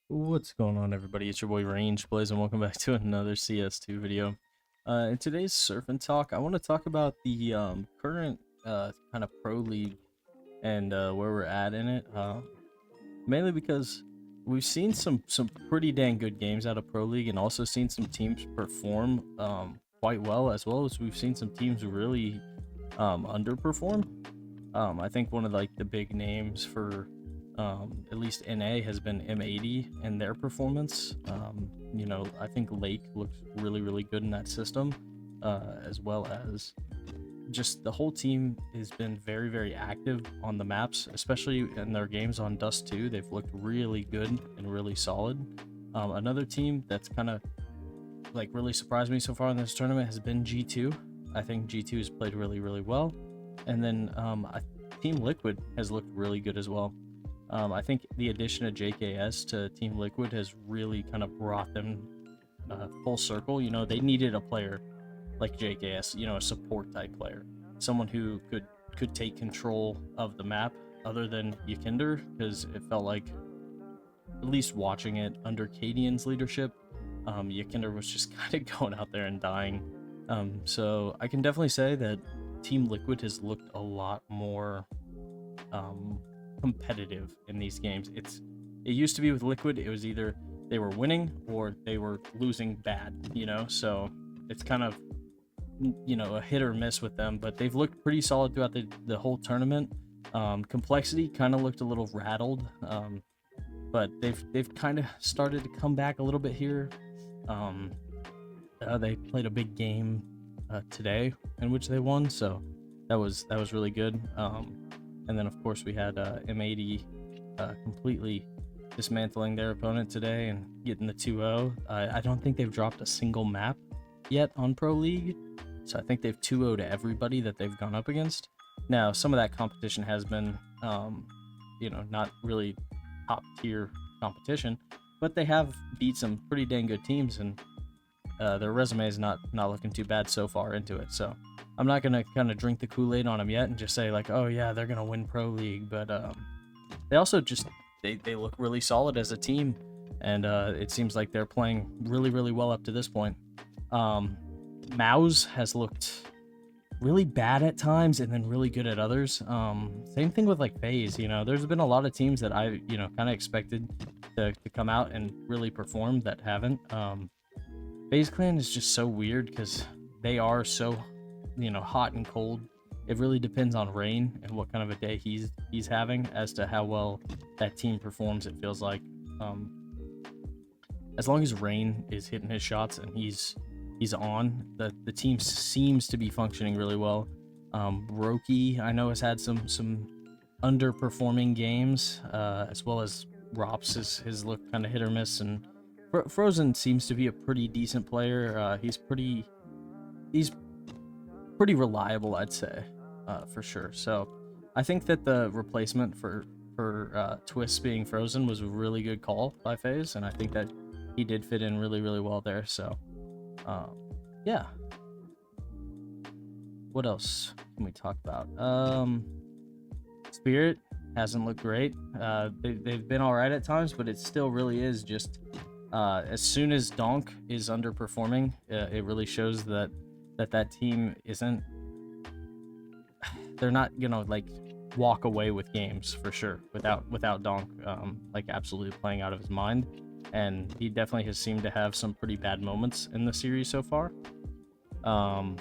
What's going on, everybody? It's your boy Range Blaze, and welcome back to another CS2 video. In today's Surf and Talk, I want to talk about the current kind of pro league and where we're at in it. Mainly because we've seen some pretty dang good games out of pro league, and also seen some teams perform quite well, as well as we've seen some teams really underperform. I think one of like the big names for at least NA has been M80 and their performance. I think Lake looks really good in that system, as well as just the whole team has been very active on the maps, especially in their games on Dust 2. They've looked really good and really solid. Another team that's kind of like really surprised me so far in this tournament has been G2. I think G2 has played really well, and then Team Liquid has looked really good as well. I think the addition of JKS to Team Liquid has really kind of brought them full circle. You know, they needed a player like JKS, a support type player, someone who could take control of the map other than Yakinder, because it felt like, at least watching it under Cadian's leadership, Yakinder was just kind of going out there and dying. So I can definitely say that Team Liquid has looked a lot more competitive in these games. It used to be with Liquid, it was either they were winning or they were losing bad, so it's kind of a hit or miss with them, but they've looked pretty solid throughout the whole tournament. Complexity kind of looked a little rattled, but they've kind of started to come back a little bit here. They played a big game today in which they won, so that was really good. And then, of course, we had M80 completely dismantling their opponent today and getting the 2-0. I don't think they've dropped a single map yet on Pro League, so I think they've 2-0'd everybody that they've gone up against. Now, some of that competition has been, not really top-tier competition, but they have beat some pretty dang good teams, and their resume is not looking too bad so far into it, so I'm not going to kind of drink the Kool-Aid on them yet and just say, like, oh, yeah, they're going to win Pro League. But they also just, they look really solid as a team. And it seems like they're playing really well up to this point. Mouse has looked really bad at times and then really good at others. Same thing with, like, FaZe. There's been a lot of teams that I, kind of expected to come out and really perform that haven't. FaZe Clan is just so weird because they are so hot and cold. It really depends on Rain and what kind of a day he's having as to how well that team performs. It feels like as long as Rain is hitting his shots and he's on, the team seems to be functioning really well. Roki, I know, has had some underperforming games, as well as Rops has looked kind of hit or miss, and Frozen seems to be a pretty decent player. He's pretty reliable, I'd say, for sure. So I think that the replacement for Twist being Frozen was a really good call by FaZe, and I think that he did fit in really well there. So yeah. What else can we talk about? Spirit hasn't looked great. They've been all right at times, but it still really is just as soon as Donk is underperforming, it really shows that team isn't, they're not gonna like walk away with games for sure without Donk like absolutely playing out of his mind. And he definitely has seemed to have some pretty bad moments in the series so far. Then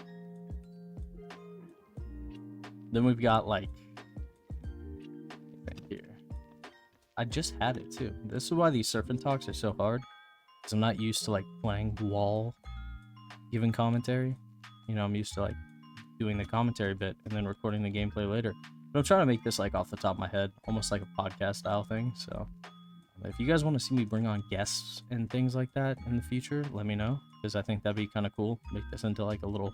we've got, like, right here, I just had it too. This is why these Surf and Talks are so hard, because I'm not used to like playing wall giving commentary. I'm used to like doing the commentary bit and then recording the gameplay later. But I'm trying to make this like off the top of my head, almost like a podcast style thing. So if you guys want to see me bring on guests and things like that in the future, let me know, because I think that'd be kind of cool. Make this into like a little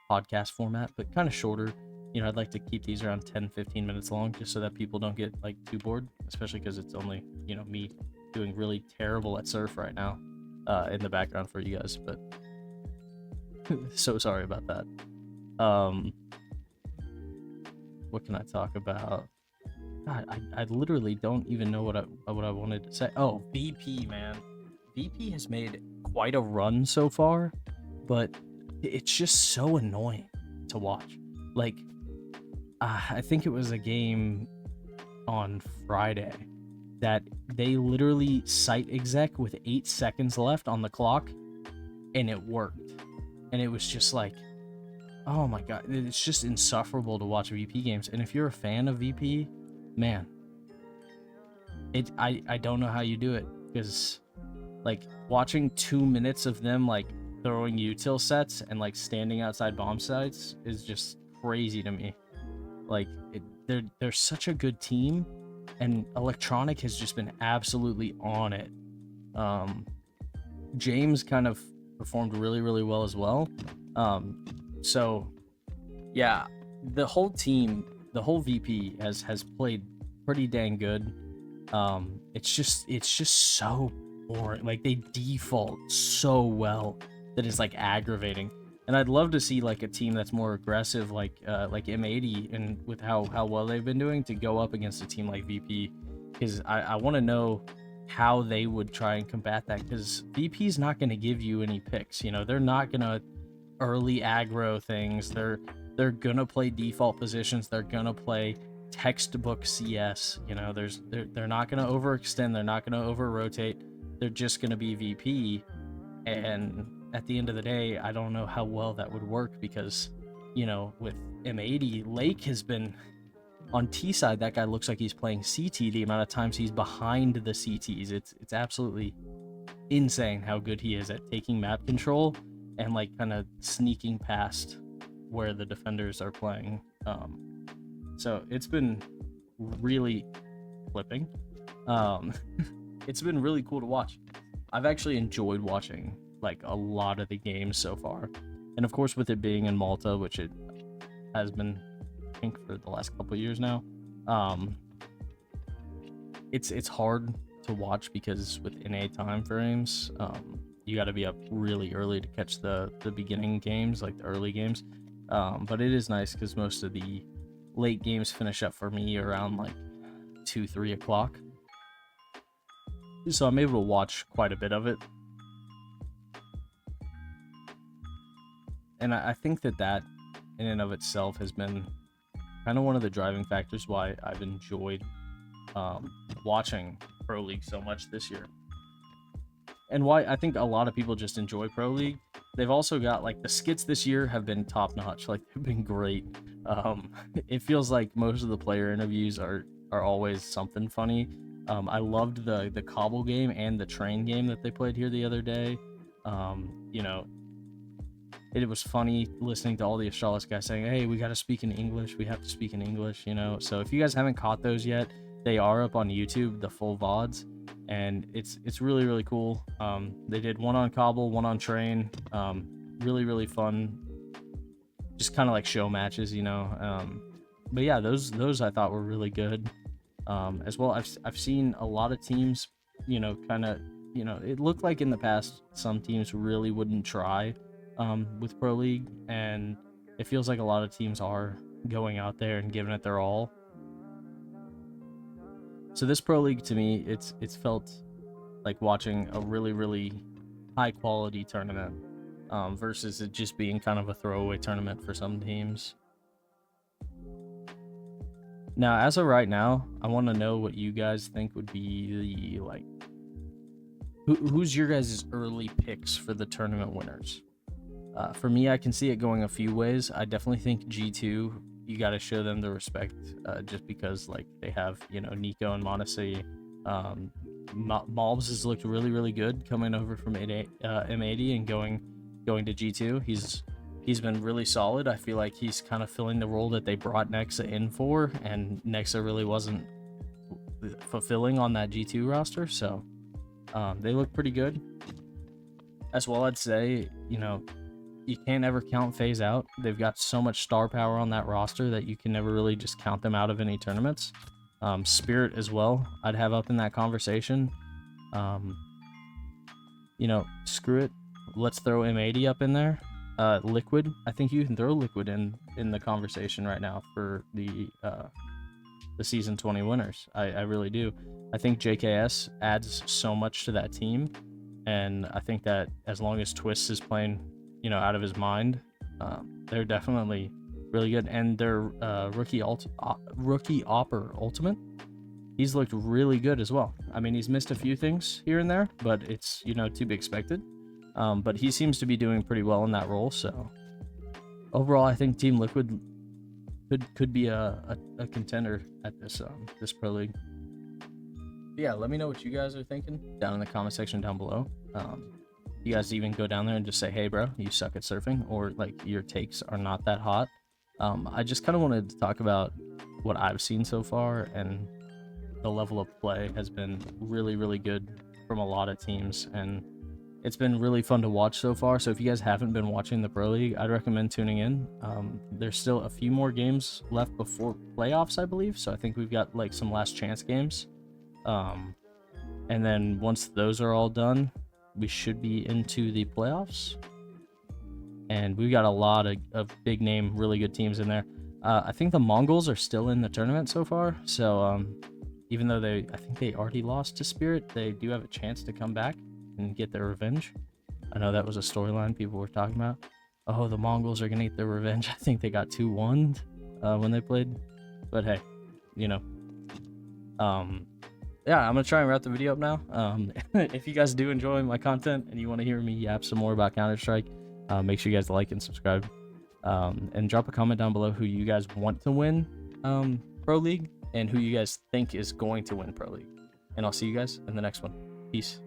podcast format, but kind of shorter. I'd like to keep these around 10-15 minutes long, just so that people don't get like too bored, especially because it's only, me doing really terrible at surf right now in the background for you guys. But so sorry about that. What can I talk about? God, I literally don't even know what I wanted to say. Oh, VP, man. VP has made quite a run so far, but it's just so annoying to watch. Like, I think it was a game on Friday that they literally site exec with 8 seconds left on the clock, and it worked. And it was just like, oh my god, it's just insufferable to watch VP games. And if you're a fan of VP, man, I don't know how you do it, because like watching 2 minutes of them like throwing util sets and like standing outside bomb sites is just crazy to me. Like they're such a good team, and Electronic has just been absolutely on it. James kind of performed really well as well. So yeah, the whole team, the whole VP has played pretty dang good. It's just so boring. Like, they default so well that it's like aggravating. And I'd love to see like a team that's more aggressive, like M80, and with how well they've been doing, to go up against a team like VP, because I want to know how they would try and combat that, because VP's not going to give you any picks. You know, they're not going to early aggro things. They're going to play default positions. They're going to play textbook CS. You know, they're not going to overextend. They're not going to over rotate. They're just going to be VP. And at the end of the day, I don't know how well that would work, because, you know, with M80, Lake has been on T side. That guy looks like he's playing CT the amount of times he's behind the CTs. It's absolutely insane how good he is at taking map control and like kind of sneaking past where the defenders are playing. So it's been really flipping. It's been really cool to watch. I've actually enjoyed watching like a lot of the games so far, and of course with it being in Malta, which it has been, I think, for the last couple of years now, it's hard to watch because with NA time frames, you got to be up really early to catch the beginning games, like the early games. But it is nice because most of the late games finish up for me around like 2-3 o'clock, so I'm able to watch quite a bit of it. And I think that in and of itself has been kind of one of the driving factors why I've enjoyed watching Pro League so much this year, and why I think a lot of people just enjoy Pro League. They've also got like the skits this year have been top notch. Like, they've been great. It feels like most of the player interviews are always something funny. I loved the cobble game and the train game that they played here the other day. You know, it was funny listening to all the Astralis guys saying, hey, we got to speak in English. We have to speak in English, you know? So if you guys haven't caught those yet, they are up on YouTube, the full VODs, and it's really cool. They did one on cobble, one on train. Really fun. Just kind of like show matches, you know? But yeah, those I thought were really good. As well, I've seen a lot of teams, you know, kind of, you know, it looked like in the past some teams really wouldn't try with Pro League, and it feels like a lot of teams are going out there and giving it their all. So this Pro League, to me, it's felt like watching a really high quality tournament, versus it just being kind of a throwaway tournament for some teams. Now, as of right now, I want to know what you guys think would be the, like, who's your guys' early picks for the tournament winners? For me, I can see it going a few ways. I definitely think G2, you got to show them the respect, just because like they have, you know, Nico and Monesi. Malbs has looked really good coming over from M80 and going to G2. He's been really solid. I feel like he's kind of filling the role that they brought Nexa in for, and Nexa really wasn't fulfilling on that G2 roster. So they look pretty good. As well, I'd say, you know, you can't ever count FaZe out. They've got so much star power on that roster that you can never really just count them out of any tournaments. Spirit as well, I'd have up in that conversation. You know, screw it. Let's throw M80 up in there. Liquid, I think you can throw Liquid in the conversation right now for the the season 20 winners. I really do. I think JKS adds so much to that team, and I think that as long as Twist is playing, you know, out of his mind, they're definitely really good. And their rookie Opper Ultimate, he's looked really good as well. I mean, he's missed a few things here and there, but it's, you know, to be expected. But he seems to be doing pretty well in that role. So overall, I think Team Liquid could be a contender at this pro league. Yeah, let me know what you guys are thinking down in the comment section down below. You guys even go down there and just say, hey bro, you suck at surfing, or like your takes are not that hot. I just kind of wanted to talk about what I've seen so far, and the level of play has been really, really good from a lot of teams, and it's been really fun to watch so far. So if you guys haven't been watching the Pro League, I'd recommend tuning in. There's still a few more games left before playoffs, I believe. So I think we've got like some last chance games. And then once those are all done, we should be into the playoffs. And we've got a lot of big name, really good teams in there. I think the Mongols are still in the tournament so far. So even though I think they already lost to Spirit, they do have a chance to come back and get their revenge. I know that was a storyline people were talking about. Oh, the Mongols are gonna get their revenge. I think they got 2-1 when they played. But hey, you know. Yeah, I'm gonna try and wrap the video up now. If you guys do enjoy my content and you want to hear me yap some more about Counter-Strike, make sure you guys like and subscribe. And drop a comment down below who you guys want to win Pro League and who you guys think is going to win Pro League. And I'll see you guys in the next one. Peace.